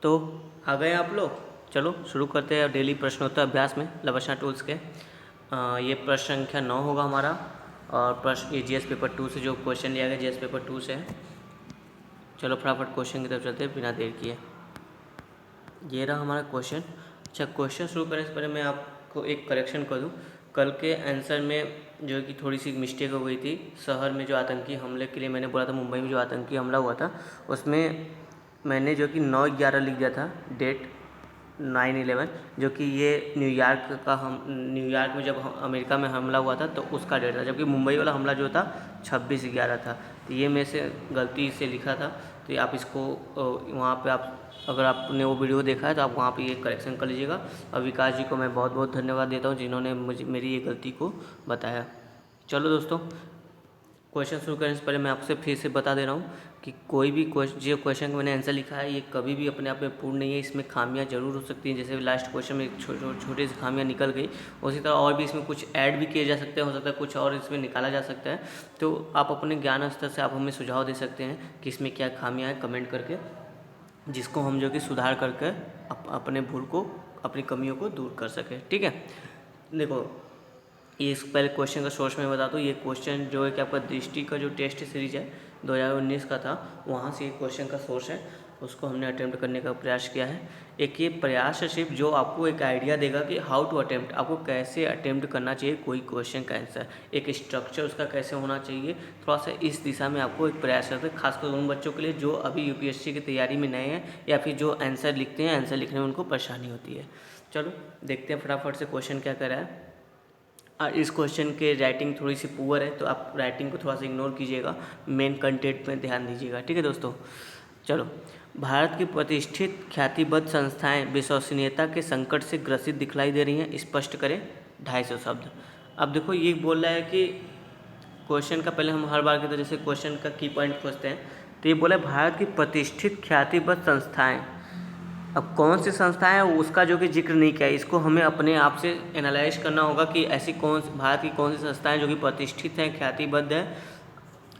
तो आ गए आप लोग। चलो शुरू करते हैं डेली प्रश्नोत्तर अभ्यास में लवशा टूल्स के। ये प्रश्न संख्या 9 होगा हमारा। और प्रश्न ये जीएस पेपर 2 से जो क्वेश्चन लिया गया जीएस पेपर 2 से है। चलो फटाफट क्वेश्चन की तरफ चलते हैं बिना देर किए। ये रहा हमारा क्वेश्चन। अच्छा, क्वेश्चन शुरू करने से पहले मैं आपको एक करेक्शन कर दूँ। कल के आंसर में जो कि थोड़ी सी मिस्टेक हो गई थी। शहर में जो आतंकी हमले के लिए मैंने बोला था, मुंबई में जो आतंकी हमला हुआ था उसमें मैंने जो कि 9/11 लिख दिया था, डेट 9/11, जो कि ये न्यूयॉर्क में जब अमेरिका में हमला हुआ था तो उसका डेट था, जबकि मुंबई वाला हमला जो था 26/11 था। तो ये मैं से गलती से लिखा था। तो आप इसको वहाँ पे आप अगर आपने वो वीडियो देखा है तो आप वहाँ पे ये करेक्शन कर लीजिएगा। और विकास जी को मैं बहुत बहुत धन्यवाद देता हूँ जिन्होंने मुझे मेरी ये गलती को बताया। चलो दोस्तों, क्वेश्चन शुरू करने से पहले मैं आपसे फिर से बता दे रहा हूँ कि कोई भी जो क्वेश्चन का मैंने आंसर लिखा है ये कभी भी अपने आप में पूर्ण नहीं है। इसमें खामियां जरूर हो सकती हैं, जैसे लास्ट क्वेश्चन में छोटी सी खामियां निकल गई, उसी तरह और भी इसमें कुछ ऐड भी किए जा सकते हैं, हो सकता है कुछ और इसमें निकाला जा सकता है। तो आप अपने ज्ञान स्तर से आप हमें सुझाव दे सकते हैं कि इसमें क्या खामियाँ हैं कमेंट करके, जिसको हम जो कि सुधार करके अपने भूल को, अपनी कमियों को दूर कर सकें। ठीक है, देखो ये इस पहले क्वेश्चन का सोर्स मैं बता दूँ। ये क्वेश्चन जो है कि आपका दृष्टि का जो टेस्ट सीरीज है 2019 का था, वहाँ से ये क्वेश्चन का सोर्स है, उसको हमने अटेम्प्ट करने का प्रयास किया है। एक ये प्रयास है सिर्फ जो आपको एक आइडिया देगा कि हाउ टू अटेम्प्ट, आपको कैसे अटेम्प्ट करना चाहिए कोई क्वेश्चन का आंसर, एक स्ट्रक्चर उसका कैसे होना चाहिए, थोड़ा सा इस दिशा में आपको एक प्रयास करते हैं, खासकर उन बच्चों के लिए जो अभी यूपीएससी की तैयारी में नए हैं या फिर जो आंसर लिखते हैं, आंसर लिखने में उनको परेशानी होती है। चलो देखते हैं फटाफट से क्वेश्चन क्या कर रहा है। इस क्वेश्चन के राइटिंग थोड़ी सी पुअर है तो आप राइटिंग को थोड़ा सा इग्नोर कीजिएगा, मेन कंटेंट में ध्यान दीजिएगा। ठीक है दोस्तों, चलो। भारत की प्रतिष्ठित ख्यातिबद्ध संस्थाएं विश्वसनीयता के संकट से ग्रसित दिखलाई दे रही हैं, स्पष्ट करें 250 शब्द। अब देखो ये बोल रहा है कि क्वेश्चन का पहले हम हर बार की तरह जैसे क्वेश्चन का की पॉइंट खोजते हैं, तो ये बोला है भारत की प्रतिष्ठित ख्यातिबद्ध संस्थाएं। अब कौन सी संस्था है उसका जो कि जिक्र नहीं किया, इसको हमें अपने आप से एनालाइज करना होगा कि ऐसी भारत की कौन सी संस्थाएं जो कि प्रतिष्ठित हैं, ख्यातिबद्ध है,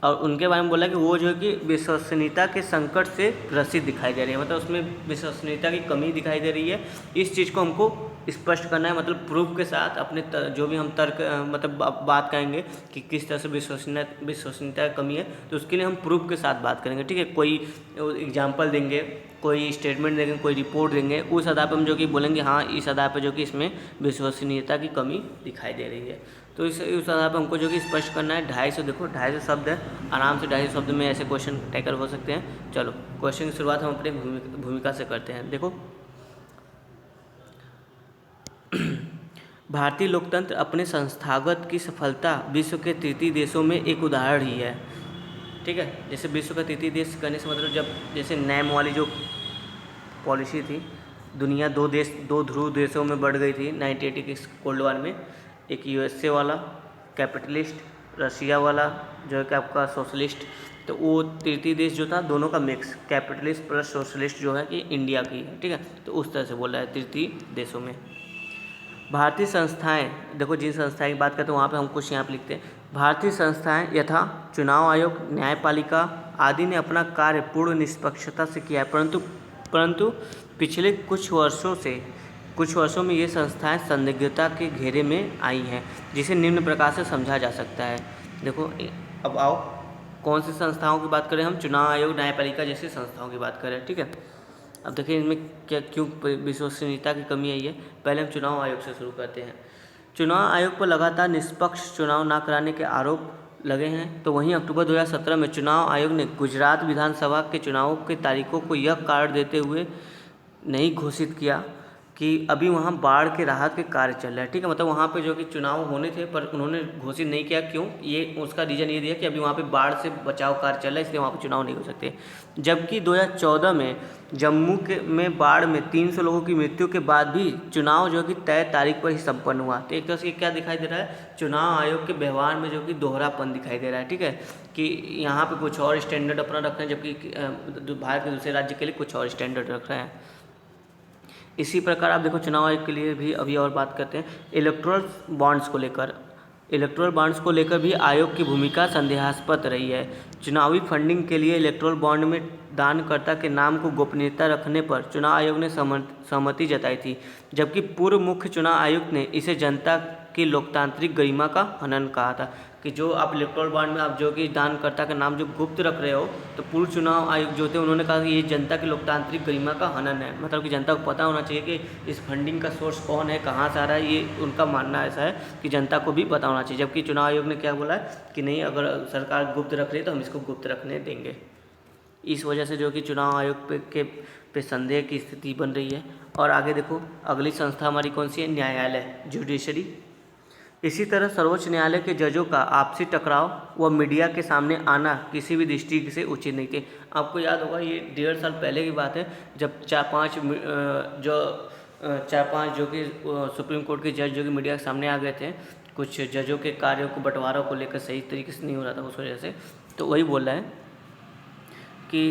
और उनके बारे में बोला कि वो जो है कि विश्वसनीयता के संकट से ग्रसित दिखाई दे रही है, मतलब उसमें विश्वसनीयता की कमी दिखाई दे रही है। इस चीज़ को हमको स्पष्ट करना है, मतलब प्रूफ के साथ अपने जो भी हम तर्क मतलब बात करेंगे कि किस तरह से विश्वसनीयता की कमी है, तो उसके लिए हम प्रूफ के साथ बात करेंगे। ठीक है, कोई एग्जाम्पल देंगे, कोई स्टेटमेंट देंगे, कोई रिपोर्ट देंगे, उस आधार पर हम जो कि बोलेंगे हाँ इस आधार पर जो कि इसमें विश्वसनीयता की कमी दिखाई दे रही है। तो उस आधार पर हमको जो कि स्पष्ट करना है। 250 देखो 250 शब्द है, आराम से 250 शब्द में ऐसे क्वेश्चन टैकल हो सकते हैं। चलो क्वेश्चन की शुरुआत हम अपनी भूमिका से करते हैं। देखो भारतीय लोकतंत्र अपने संस्थागत की सफलता विश्व के तृतीय देशों में एक उदाहरण ही है। ठीक है, जैसे विश्व का तृतीय देश करने से मतलब जब जैसे नैम वाली जो पॉलिसी थी, दुनिया दो ध्रुव देशों में बढ़ गई थी 1980 के कोल्ड वार में, एक यूएसए वाला कैपिटलिस्ट, रशिया वाला जो है कि आपका सोशलिस्ट। तो वो तृतीय देश जो था दोनों का मिक्स, कैपिटलिस्ट प्लस सोशलिस्ट जो है कि इंडिया की है। ठीक है, तो उस तरह से बोला है तृतीय देशों में। भारतीय संस्थाएं, देखो जिन संस्थाएं की बात करते हैं वहाँ पे हम कुछ यहाँ पे लिखते हैं, भारतीय संस्थाएं यथा चुनाव आयोग, न्यायपालिका आदि ने अपना कार्य पूर्ण निष्पक्षता से किया है, परंतु पिछले कुछ वर्षों में ये संस्थाएं संदिग्धता के घेरे में आई हैं, जिसे निम्न प्रकार से समझा जा सकता है। देखो अब आओ कौन सी संस्थाओं की बात करें हम, चुनाव आयोग, न्यायपालिका जैसी संस्थाओं की बात करें। ठीक है, अब देखिए इनमें क्यों विश्वसनीयता की कमी आई है। पहले हम चुनाव आयोग से शुरू करते हैं। चुनाव आयोग पर लगातार निष्पक्ष चुनाव न कराने के आरोप लगे हैं, तो वहीं अक्टूबर 2017 में चुनाव आयोग ने गुजरात विधानसभा के चुनावों की तारीखों को यह कारण देते हुए नहीं घोषित किया कि अभी वहाँ बाढ़ के राहत के कार्य चल रहे हैं। ठीक है, मतलब वहाँ पे जो कि चुनाव होने थे पर उन्होंने घोषित नहीं किया, क्यों, ये उसका रीज़न ये दिया कि अभी वहाँ पे बाढ़ से बचाव कार्य चल रहा है, इसलिए वहाँ पे चुनाव नहीं हो सकते। जबकि 2014 में जम्मू में बाढ़ में 300 लोगों की मृत्यु के बाद भी चुनाव जो कि तय तारीख पर ही संपन्न हुआ। तो एक तरह से क्या दिखाई दे रहा है, चुनाव आयोग के व्यवहार में जो कि दोहरापन दिखाई दे रहा है। ठीक है, कि यहाँ पे कुछ और स्टैंडर्ड अपना रख रहे हैं, जबकि भारत के दूसरे राज्य के लिए कुछ और स्टैंडर्ड रख रहे हैं। इसी प्रकार आप देखो चुनाव आयोग के लिए भी अभी और बात करते हैं इलेक्टोरल बॉन्ड्स को लेकर। इलेक्टोरल बॉन्ड्स को लेकर भी आयोग की भूमिका संदेहास्पद रही है। चुनावी फंडिंग के लिए इलेक्टोरल बॉन्ड में दानकर्ता के नाम को गोपनीयता रखने पर चुनाव आयोग ने सहमति जताई थी, जबकि पूर्व मुख्य चुनाव आयुक्त ने इसे जनता की लोकतांत्रिक गरिमा का हनन कहा था कि जो आप इलेक्टोरल बॉन्ड में आप जो कि दानकर्ता का नाम जो गुप्त रख रहे हो, तो पूर्व चुनाव आयोग जो थे उन्होंने कहा कि ये जनता की लोकतांत्रिक गरिमा का हनन है। मतलब कि जनता को पता होना चाहिए कि इस फंडिंग का सोर्स कौन है, कहाँ से आ रहा है, ये उनका मानना ऐसा है कि जनता को भी पता होना चाहिए। जबकि चुनाव आयोग ने क्या बोला है कि नहीं, अगर सरकार गुप्त रख रही है तो हम इसको गुप्त रखने देंगे। इस वजह से जो कि चुनाव आयोग पे संदेह की स्थिति बन रही है। और आगे देखो, अगली संस्था हमारी कौन सी है? न्यायालय, जुडिशरी। इसी तरह सर्वोच्च न्यायालय के जजों का आपसी टकराव व मीडिया के सामने आना किसी भी दृष्टि से उचित नहीं थे। आपको याद होगा ये 1.5 साल पहले की बात है, जब 4-5 जो कि सुप्रीम कोर्ट के जज जो कि मीडिया के सामने आ गए थे, कुछ जजों के कार्यों को बंटवारों को लेकर सही तरीके से नहीं हो रहा था उस वजह से। तो वही बोल रहा है कि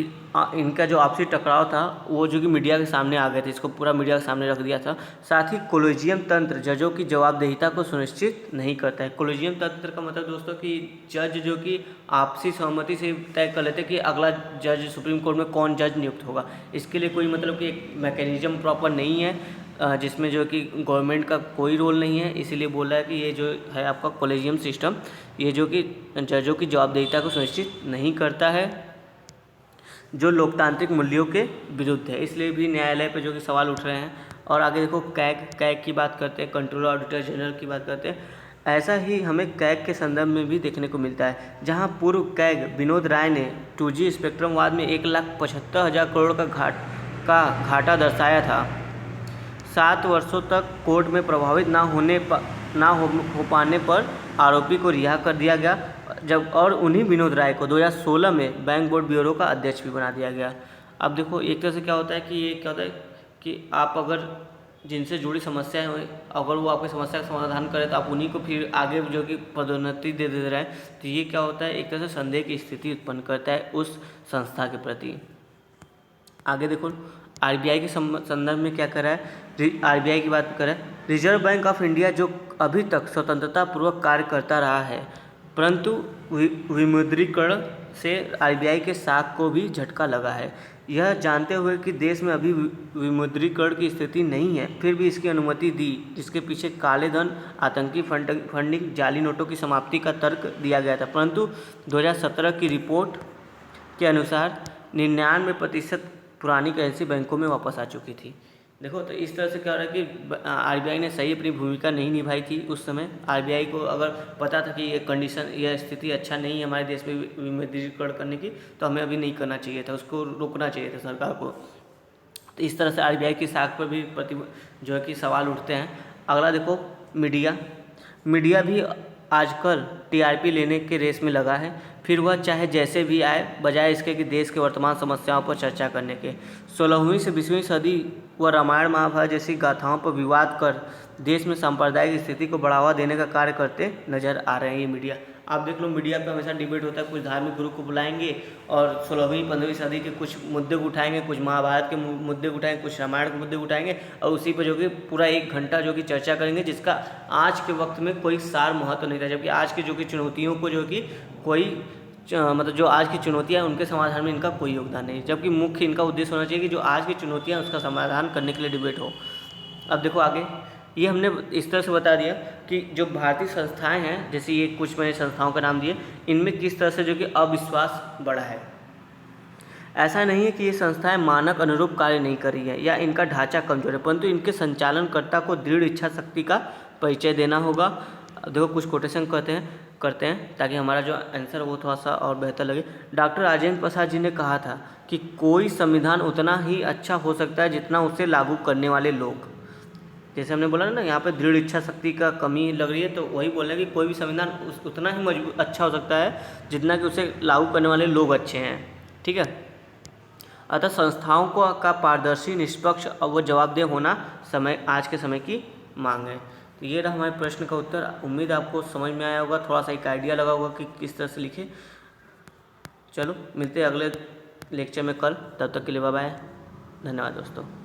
इनका जो आपसी टकराव था वो जो कि मीडिया के सामने आ गए थे, इसको पूरा मीडिया के सामने रख दिया था। साथ ही कोलेजियम तंत्र जजों की जवाबदेहिता को सुनिश्चित नहीं करता है। कोलेजियम तंत्र का मतलब दोस्तों कि जज जो कि आपसी सहमति से तय कर लेते कि अगला जज सुप्रीम कोर्ट में कौन जज नियुक्त होगा। इसके लिए कोई मतलब कि एक मैकेनिज्म प्रॉपर नहीं है, जिसमें जो कि गवर्नमेंट का कोई रोल नहीं है। इसीलिए बोला है कि ये जो है आपका कोलेजियम सिस्टम, ये जो कि जजों की जवाबदेहिता को सुनिश्चित नहीं करता है, जो लोकतांत्रिक मूल्यों के विरुद्ध है। इसलिए भी न्यायालय पे जो कि सवाल उठ रहे हैं। और आगे देखो, कैग की बात करते हैं, कंट्रोलर ऑडिटर जनरल की बात करते हैं। ऐसा ही हमें कैग के संदर्भ में भी देखने को मिलता है, जहां पूर्व कैग विनोद राय ने 2G स्पेक्ट्रम वाद में 1,75,000 करोड़ का घाटा दर्शाया था। 7 वर्षों तक कोर्ट में प्रभावित ना हो पाने पर आरोपी को रिहा कर दिया गया, जब और उन्हीं विनोद राय को 2016 में बैंक बोर्ड ब्यूरो का अध्यक्ष भी बना दिया गया। अब देखो, एक तरह से क्या होता है कि आप अगर जिनसे जुड़ी समस्याएं हो, अगर वो आपकी समस्या का समाधान करे तो आप उन्हीं को फिर आगे जो कि पदोन्नति दे रहे हैं, तो ये क्या होता है, एक तरह से संदेह की स्थिति उत्पन्न करता है उस संस्था के प्रति। आगे देखो, आरबीआई के संदर्भ में क्या करा है, आरबीआई की बात करें, रिजर्व बैंक ऑफ इंडिया जो अभी तक स्वतंत्रता पूर्वक कार्य करता रहा है, परंतु विमुद्रीकरण से आरबीआई के साख को भी झटका लगा है। यह जानते हुए कि देश में अभी विमुद्रीकरण की स्थिति नहीं है, फिर भी इसकी अनुमति दी, जिसके पीछे काले धन, आतंकी फंडिंग, जाली नोटों की समाप्ति का तर्क दिया गया था। परंतु 2017 की रिपोर्ट के अनुसार 99% पुरानी करेंसी बैंकों में वापस आ चुकी थी। देखो, तो इस तरह से क्या हो रहा है कि आरबीआई ने सही अपनी भूमिका नहीं निभाई थी उस समय। आरबीआई को अगर पता था कि ये कंडीशन, यह स्थिति अच्छा नहीं है हमारे देश में विमुद्रीकरण करने की, तो हमें अभी नहीं करना चाहिए था, उसको रोकना चाहिए था सरकार को। तो इस तरह से आरबीआई की साख पर भी जो है कि सवाल उठते हैं। अगला देखो, मीडिया भी आजकल टीआरपी लेने के रेस में लगा है, फिर वह चाहे जैसे भी आए, बजाय इसके कि देश के वर्तमान समस्याओं पर चर्चा करने के। 16वीं से 20वीं सदी व रामायण महाभारत जैसी गाथाओं पर विवाद कर देश में सांप्रदायिक स्थिति को बढ़ावा देने का कार्य करते नजर आ रहे हैं ये मीडिया। आप देख लो, मीडिया पे हमेशा डिबेट होता है, कुछ धार्मिक गुरु को बुलाएंगे और 16वीं 15वीं सदी के कुछ मुद्दे उठाएंगे, कुछ महाभारत के मुद्दे उठाएंगे, कुछ रामायण के मुद्दे उठाएंगे, और उसी पर जो कि पूरा 1 घंटा जो कि चर्चा करेंगे, जिसका आज के वक्त में कोई सार महत्व नहीं था। जबकि आज की जो कि चुनौतियों को जो कि कोई मतलब जो आज की चुनौतियां हैं उनके समाधान में इनका कोई योगदान नहीं, जबकि मुख्य इनका उद्देश्य होना चाहिए कि जो आज की चुनौतियां हैं उसका समाधान करने के लिए डिबेट हो। अब देखो आगे, ये हमने इस तरह से बता दिया कि जो भारतीय संस्थाएं हैं, जैसे ये कुछ मैंने संस्थाओं का नाम दिए, इनमें किस तरह से जो कि अविश्वास बढ़ा है। ऐसा नहीं है कि ये संस्थाएं मानक अनुरूप कार्य नहीं कर रही है या इनका ढांचा कमजोर है, परंतु इनके संचालनकर्ता को दृढ़ इच्छा शक्ति का परिचय देना होगा। देखो, कुछ कोटेशन करते हैं ताकि हमारा जो आंसर वो थोड़ा सा और बेहतर लगे। डॉक्टर राजेंद्र प्रसाद जी ने कहा था कि कोई संविधान उतना ही अच्छा हो सकता है जितना उसे लागू करने वाले लोग। जैसे हमने बोला ना, यहाँ पे दृढ़ इच्छा शक्ति का कमी लग रही है, तो वही बोल रहे हैं कि कोई भी संविधान उतना ही मजबूत अच्छा हो सकता है जितना कि उसे लागू करने वाले लोग अच्छे हैं। ठीक है, अतः संस्थाओं का पारदर्शी, निष्पक्ष और जवाबदेह होना आज के समय की मांग है। तो ये रहा हमारे प्रश्न का उत्तर। उम्मीद आपको समझ में आया होगा, थोड़ा सा एक आइडिया लगा होगा कि किस तरह से लिखे। चलो, मिलते हैं अगले लेक्चर में कल, तब तक के लिए बाय बाय। धन्यवाद दोस्तों।